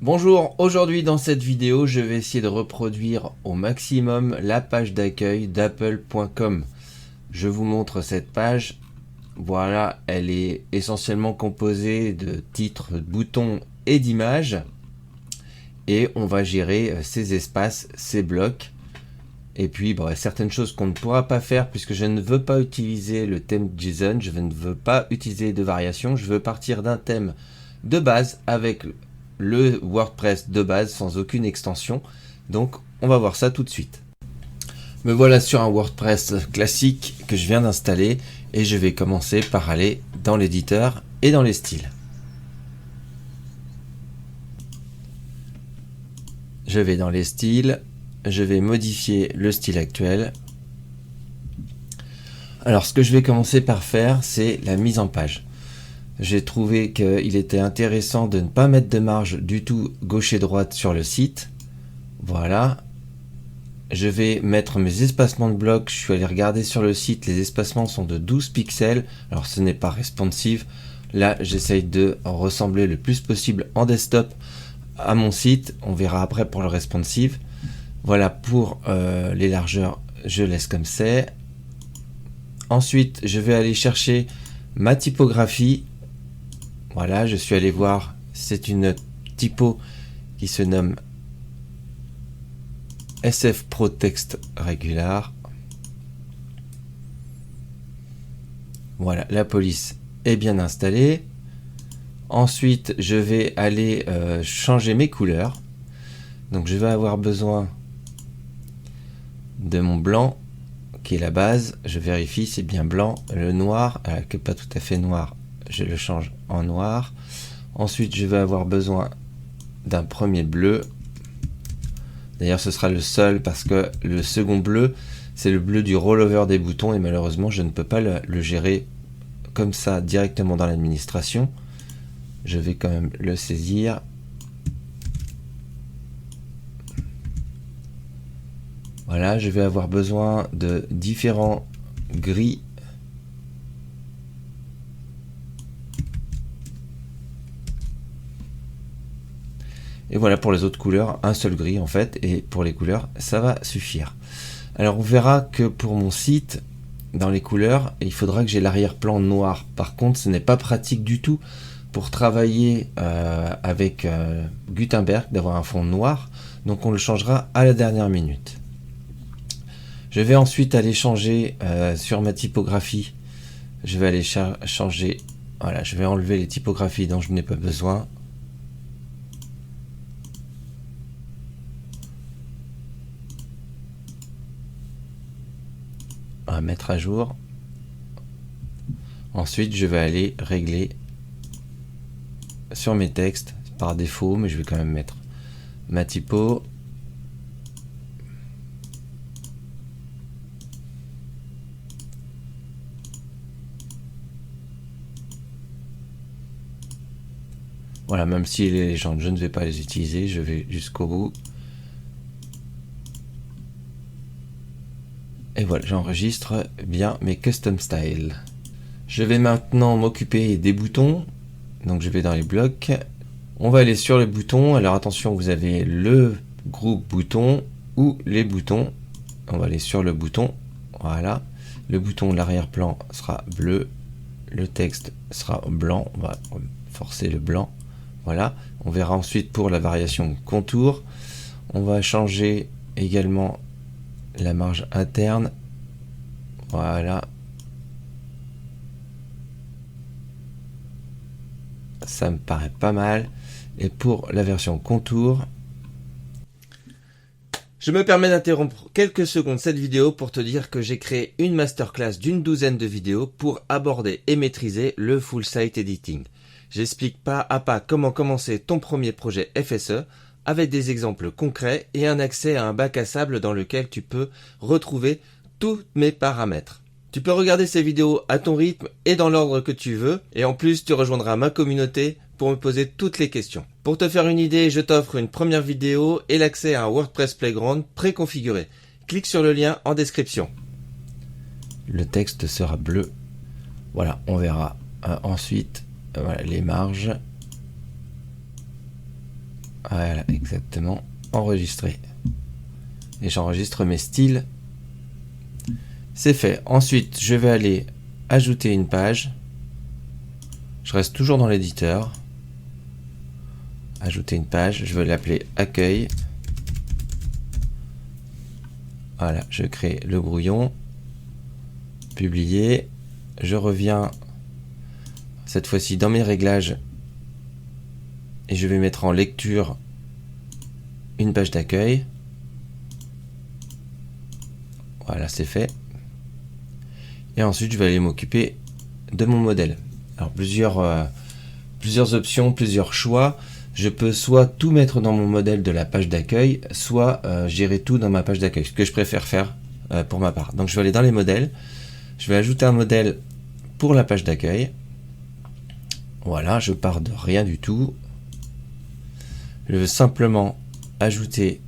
Bonjour, aujourd'hui dans cette vidéo, je vais essayer de reproduire au maximum la page d'accueil d'apple.com. Je vous montre cette page. Voilà, elle est essentiellement composée de titres, de boutons et d'images. Et on va gérer ces espaces, ces blocs. Et puis, certaines choses qu'on ne pourra pas faire puisque je ne veux pas utiliser le thème JSON, je ne veux pas utiliser de variations, je veux partir d'un thème de base avec le WordPress de base sans aucune extension. Donc, on va voir ça tout de suite. Me voilà sur un WordPress classique que je viens d'installer et je vais commencer par aller dans l'éditeur et dans les styles. Je vais dans les styles. Je vais modifier le style actuel. Alors ce que je vais commencer par faire, c'est la mise en page. J'ai trouvé qu'il était intéressant de ne pas mettre de marge du tout gauche et droite sur le site. Voilà. Je vais mettre mes espacements de blocs. Je suis allé regarder sur le site, les espacements sont de 12 pixels. Alors ce n'est pas responsive. Là, j'essaye de ressembler le plus possible en desktop à mon site. On verra après pour le responsive. Voilà, pour les largeurs, je laisse comme c'est. Ensuite, je vais aller chercher ma typographie. Voilà, je suis allé voir, c'est une typo qui se nomme SF Pro Text Regular. Voilà, la police est bien installée. Ensuite, je vais aller changer mes couleurs. Donc, je vais avoir besoin de mon blanc qui est la base. Je vérifie, c'est bien blanc. Le noir, que pas tout à fait noir, je le change en noir. Ensuite, je vais avoir besoin d'un premier bleu. D'ailleurs, ce sera le seul parce que le second bleu, c'est le bleu du rollover des boutons et malheureusement, je ne peux pas le gérer comme ça directement dans l'administration. Je vais quand même le saisir. Voilà, je vais avoir besoin de différents gris. Et voilà pour les autres couleurs, un seul gris en fait, et pour les couleurs, ça va suffire. Alors on verra que pour mon site, dans les couleurs, il faudra que j'ai l'arrière-plan noir. Par contre, ce n'est pas pratique du tout pour travailler avec Gutenberg, d'avoir un fond noir. Donc on le changera à la dernière minute. Je vais ensuite aller changer sur ma typographie. Je vais aller changer. Voilà, je vais enlever les typographies dont je n'ai pas besoin. On va mettre à jour. Ensuite, je vais aller régler sur mes textes par défaut, mais je vais quand même mettre ma typo. Voilà, même si les légendes, je ne vais pas les utiliser, je vais jusqu'au bout. Et voilà, j'enregistre bien mes custom styles. Je vais maintenant m'occuper des boutons. Donc je vais dans les blocs. On va aller sur les boutons. Alors attention, vous avez le groupe bouton ou les boutons. On va aller sur le bouton. Voilà. Le bouton de l'arrière-plan sera bleu. Le texte sera blanc. On va forcer le blanc. Voilà, on verra ensuite pour la variation contour. On va changer également la marge interne. Voilà. Ça me paraît pas mal. Et pour la version contour, je me permets d'interrompre quelques secondes cette vidéo pour te dire que j'ai créé une masterclass d'une douzaine de vidéos pour aborder et maîtriser le full site editing. J'explique pas à pas comment commencer ton premier projet FSE avec des exemples concrets et un accès à un bac à sable dans lequel tu peux retrouver tous mes paramètres. Tu peux regarder ces vidéos à ton rythme et dans l'ordre que tu veux et en plus tu rejoindras ma communauté pour me poser toutes les questions. Pour te faire une idée, je t'offre une première vidéo et l'accès à un WordPress Playground préconfiguré. Clique sur le lien en description. Le texte sera bleu. Voilà, on verra ensuite. Voilà, les marges. Voilà, exactement. Enregistrer. Et j'enregistre mes styles. C'est fait. Ensuite, je vais aller ajouter une page. Je reste toujours dans l'éditeur. Ajouter une page. Je vais l'appeler accueil. Voilà, je crée le brouillon. Publier. Je reviens cette fois-ci dans mes réglages. Et je vais mettre en lecture une page d'accueil. Voilà, c'est fait. Et ensuite, je vais aller m'occuper de mon modèle. Alors, plusieurs options, plusieurs choix. Je peux soit tout mettre dans mon modèle de la page d'accueil, soit gérer tout dans ma page d'accueil, ce que je préfère faire pour ma part. Donc, je vais aller dans les modèles. Je vais ajouter un modèle pour la page d'accueil. Voilà, je pars de rien du tout. Je veux simplement ajouter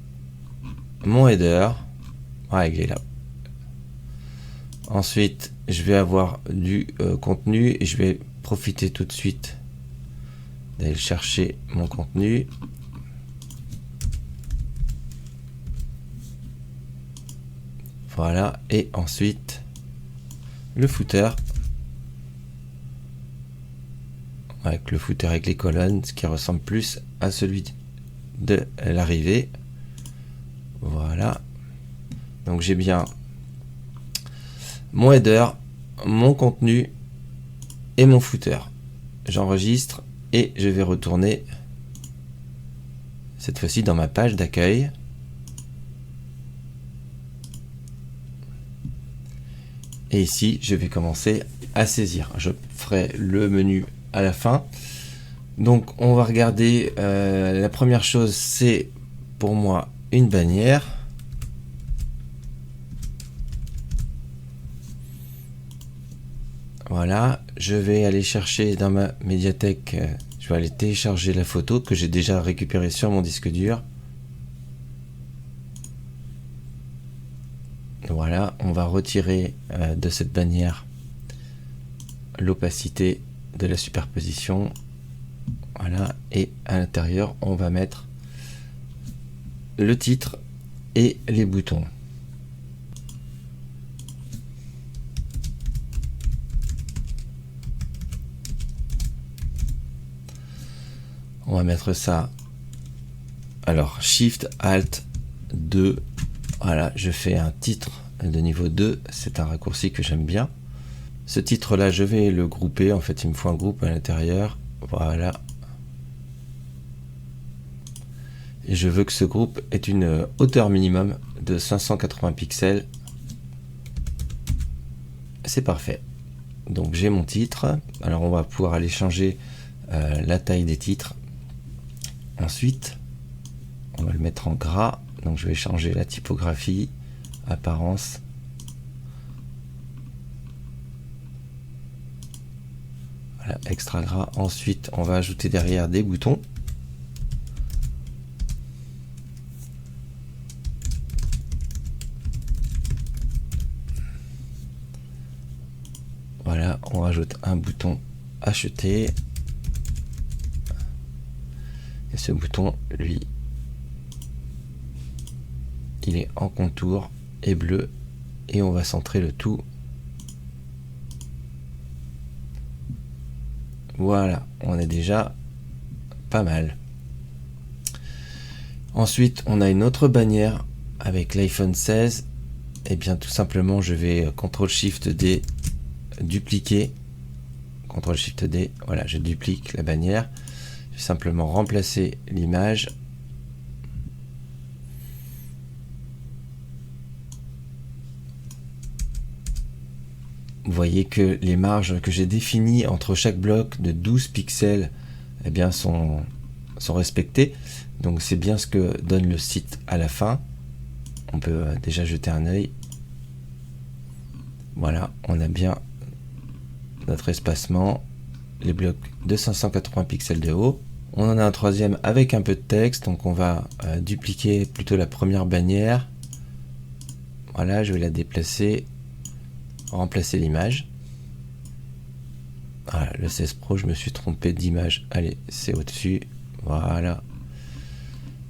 mon header. Voilà, il est là. Ensuite, je vais avoir du contenu et je vais profiter tout de suite d'aller chercher mon contenu. Voilà, et ensuite le footer. Avec le footer avec les colonnes, ce qui ressemble plus à celui de l'arrivée. Voilà. Donc j'ai bien mon header, mon contenu et mon footer. J'enregistre et je vais retourner cette fois-ci dans ma page d'accueil. Et ici, je vais commencer à saisir. Je ferai le menu à la fin. Donc, on va regarder. La première chose, c'est pour moi une bannière. Voilà, je vais aller chercher dans ma médiathèque, je vais aller télécharger la photo que j'ai déjà récupérée sur mon disque dur. Voilà, on va retirer de cette bannière l'opacité de la superposition. Voilà, et à l'intérieur, on va mettre le titre et les boutons. On va mettre ça. Alors, Shift, Alt, 2. Voilà, je fais un titre de niveau 2. C'est un raccourci que j'aime bien. Ce titre-là, je vais le grouper. En fait, il me faut un groupe à l'intérieur. Voilà. Et je veux que ce groupe ait une hauteur minimum de 580 pixels. C'est parfait. Donc, j'ai mon titre. Alors, on va pouvoir aller changer la taille des titres. Ensuite, on va le mettre en gras. Donc, je vais changer la typographie, apparence. Voilà, extra gras. Ensuite, on va ajouter derrière des boutons. Voilà, on rajoute un bouton acheter. Et ce bouton, lui, il est en contour et bleu. Et on va centrer le tout. Voilà, on est déjà pas mal. Ensuite, on a une autre bannière avec l'iPhone 16. Et bien tout simplement, je vais CTRL-SHIFT-D dupliquer. CTRL-SHIFT-D, voilà, je duplique la bannière. Je vais simplement remplacer l'image. Vous voyez que les marges que j'ai définies entre chaque bloc de 12 pixels eh bien, sont respectées. Donc c'est bien ce que donne le site à la fin. On peut déjà jeter un œil. Voilà, on a bien notre espacement, les blocs de 580 pixels de haut. On en a un troisième avec un peu de texte, donc on va dupliquer plutôt la première bannière. Voilà, je vais la déplacer, remplacer l'image. Voilà, le 16 Pro, je me suis trompé d'image. Allez, c'est au-dessus. Voilà.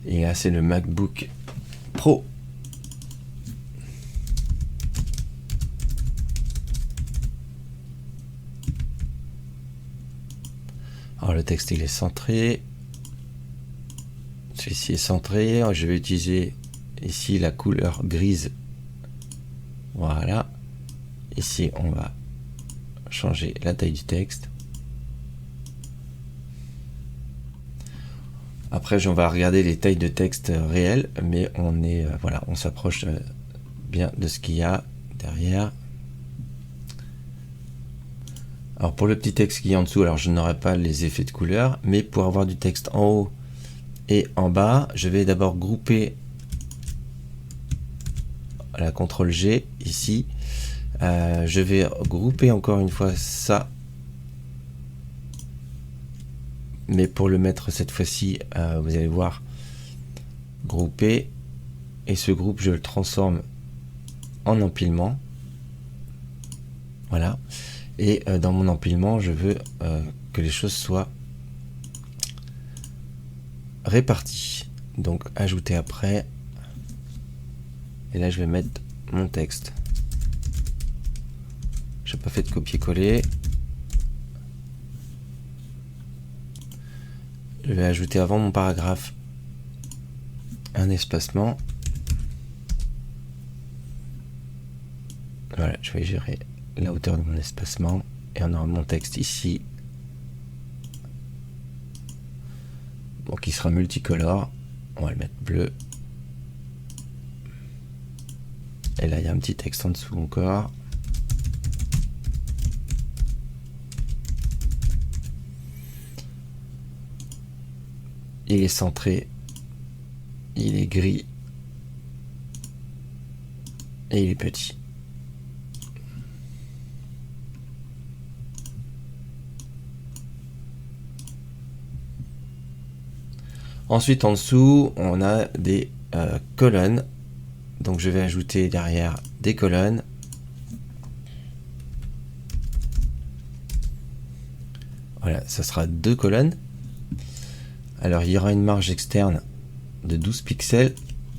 Et là, c'est le MacBook Pro. Alors le texte il est centré. Celui-ci est centré. Je vais utiliser ici la couleur grise. Voilà. Ici on va changer la taille du texte. Après on va regarder les tailles de texte réelles, mais on est voilà, on s'approche bien de ce qu'il y a derrière. Alors pour le petit texte qui est en dessous, alors je n'aurai pas les effets de couleur, mais pour avoir du texte en haut et en bas, je vais d'abord grouper la CTRL G ici. Je vais grouper encore une fois ça, mais pour le mettre cette fois-ci, vous allez voir, grouper, et ce groupe je le transforme en empilement. Voilà. Et dans mon empilement, je veux que les choses soient réparties. Donc ajouter après. Et là, je vais mettre mon texte. Je n'ai pas fait de copier-coller. Je vais ajouter avant mon paragraphe un espacement. Voilà, je vais gérer la hauteur de mon espacement et on aura mon texte ici, bon, qui sera multicolore. On va le mettre bleu, et là il y a un petit texte en dessous encore. Il est centré, il est gris et il est petit. Ensuite, en dessous, on a des colonnes. Donc, je vais ajouter derrière des colonnes. Voilà, ça sera 2 colonnes. Alors, il y aura une marge externe de 12 pixels,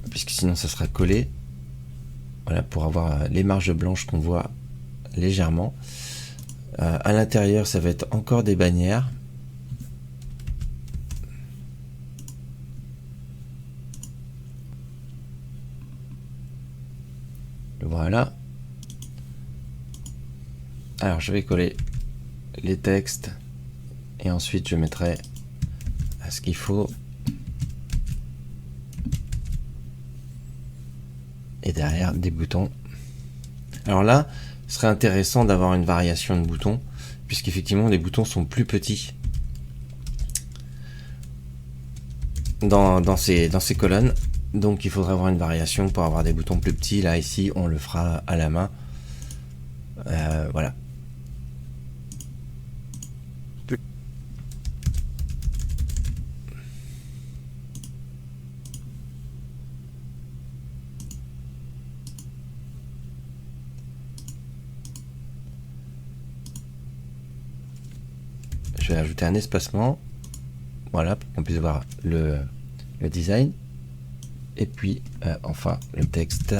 puisque sinon, ça sera collé. Voilà, pour avoir les marges blanches qu'on voit légèrement. À l'intérieur, ça va être encore des bannières. Voilà. Alors je vais coller les textes et ensuite je mettrai à ce qu'il faut. Et derrière des boutons. Alors là, ce serait intéressant d'avoir une variation de boutons, puisqu'effectivement les boutons sont plus petits dans ces colonnes. Donc il faudrait avoir une variation pour avoir des boutons plus petits. Là ici on le fera à la main. Voilà. Je vais ajouter un espacement. Voilà, pour qu'on puisse voir le design. Et puis enfin le texte.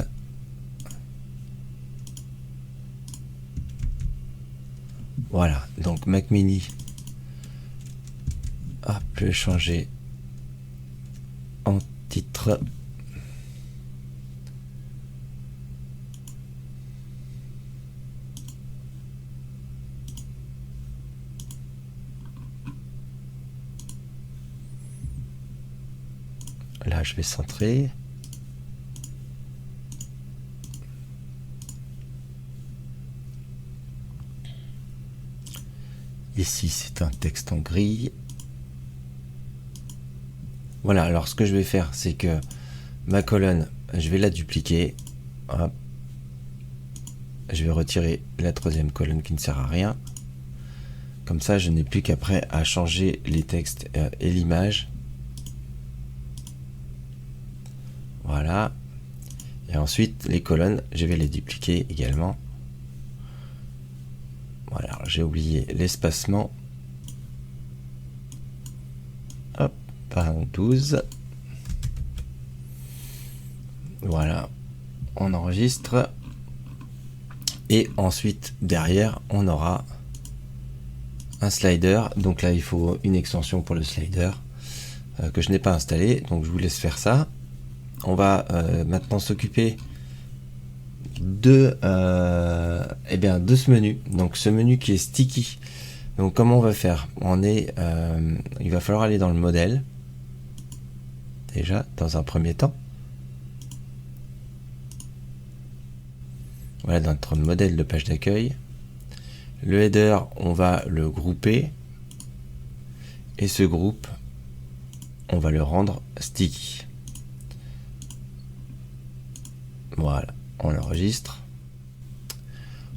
Voilà, donc Mac Mini. Hop, je vais changer en titre. Là, je vais centrer. Ici, c'est un texte en gris. Voilà, alors ce que je vais faire, c'est que ma colonne, je vais la dupliquer. Hop. Je vais retirer la 3e colonne qui ne sert à rien. Comme ça, je n'ai plus qu'après à changer les textes et l'image. Voilà. Et ensuite, les colonnes, je vais les dupliquer également. Voilà, j'ai oublié l'espacement. Hop, par 12. Voilà, on enregistre. Et ensuite, derrière, on aura un slider. Donc là, il faut une extension pour le slider que je n'ai pas installé. Donc je vous laisse faire ça. On va maintenant s'occuper de ce menu. Donc ce menu qui est sticky. Donc comment on va faire? Il va falloir aller dans le modèle. Déjà, dans un premier temps. Voilà, dans notre modèle de page d'accueil. Le header, on va le grouper. Et ce groupe, on va le rendre sticky. Voilà, on l'enregistre.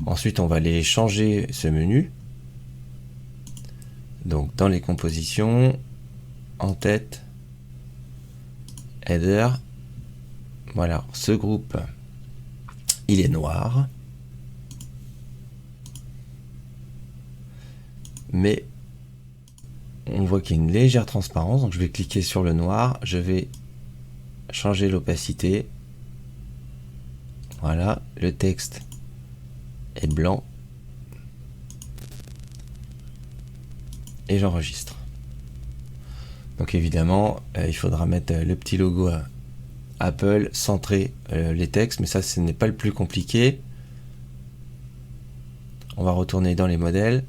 Ensuite, on va aller changer ce menu. Donc, dans les compositions, en tête, header. Voilà, ce groupe, il est noir. Mais on voit qu'il y a une légère transparence. Donc, je vais cliquer sur le noir. Je vais changer l'opacité. Voilà, le texte est blanc. Et j'enregistre. Donc évidemment, il faudra mettre le petit logo Apple, centrer les textes, mais ça, ce n'est pas le plus compliqué. On va retourner dans les modèles.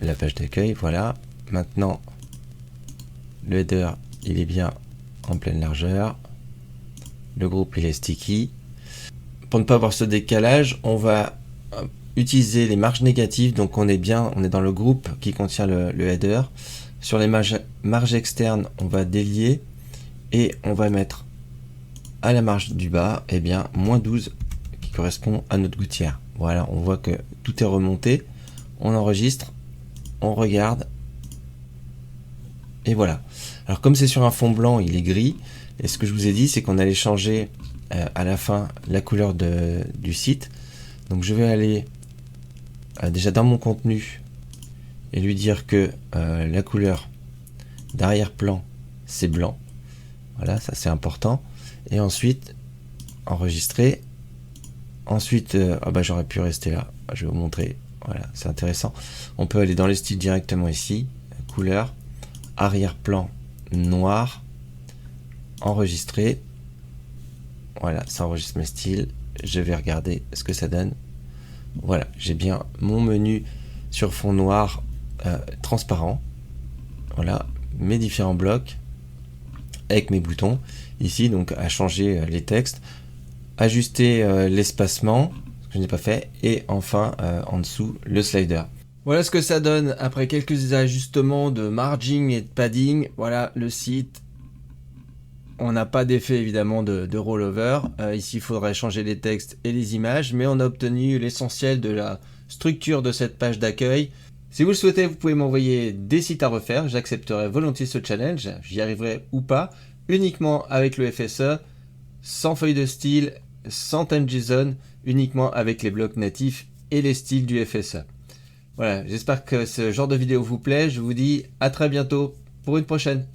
La page d'accueil, voilà. Maintenant, le header, il est bien en pleine largeur. Le groupe, il est sticky. Pour ne pas avoir ce décalage, on va utiliser les marges négatives. Donc on est dans le groupe qui contient le header. Sur les marges externes, on va délier et on va mettre à la marge du bas, moins 12 qui correspond à notre gouttière. Voilà, on voit que tout est remonté. On enregistre, on regarde et voilà. Alors comme c'est sur un fond blanc, il est gris. Et ce que je vous ai dit, c'est qu'on allait changer à la fin la couleur du site. Donc je vais aller déjà dans mon contenu et lui dire que la couleur d'arrière-plan c'est blanc. Voilà, ça c'est important. Et ensuite enregistrer. Ensuite, j'aurais pu rester là. Je vais vous montrer. Voilà, c'est intéressant. On peut aller dans les styles directement ici. Couleur, arrière-plan noir, enregistrer. Voilà, ça enregistre mes styles. Je vais regarder ce que ça donne. Voilà, j'ai bien mon menu sur fond noir transparent. Voilà, mes différents blocs avec mes boutons. Ici, donc, à changer les textes, ajuster l'espacement, ce que je n'ai pas fait, et enfin, en dessous, le slider. Voilà ce que ça donne après quelques ajustements de margin et de padding. Voilà le site. On n'a pas d'effet évidemment de rollover. Ici, il faudrait changer les textes et les images, mais on a obtenu l'essentiel de la structure de cette page d'accueil. Si vous le souhaitez, vous pouvez m'envoyer des sites à refaire. J'accepterai volontiers ce challenge. J'y arriverai ou pas, uniquement avec le FSE, sans feuille de style, sans thème JSON, uniquement avec les blocs natifs et les styles du FSE. Voilà, j'espère que ce genre de vidéo vous plaît. Je vous dis à très bientôt pour une prochaine.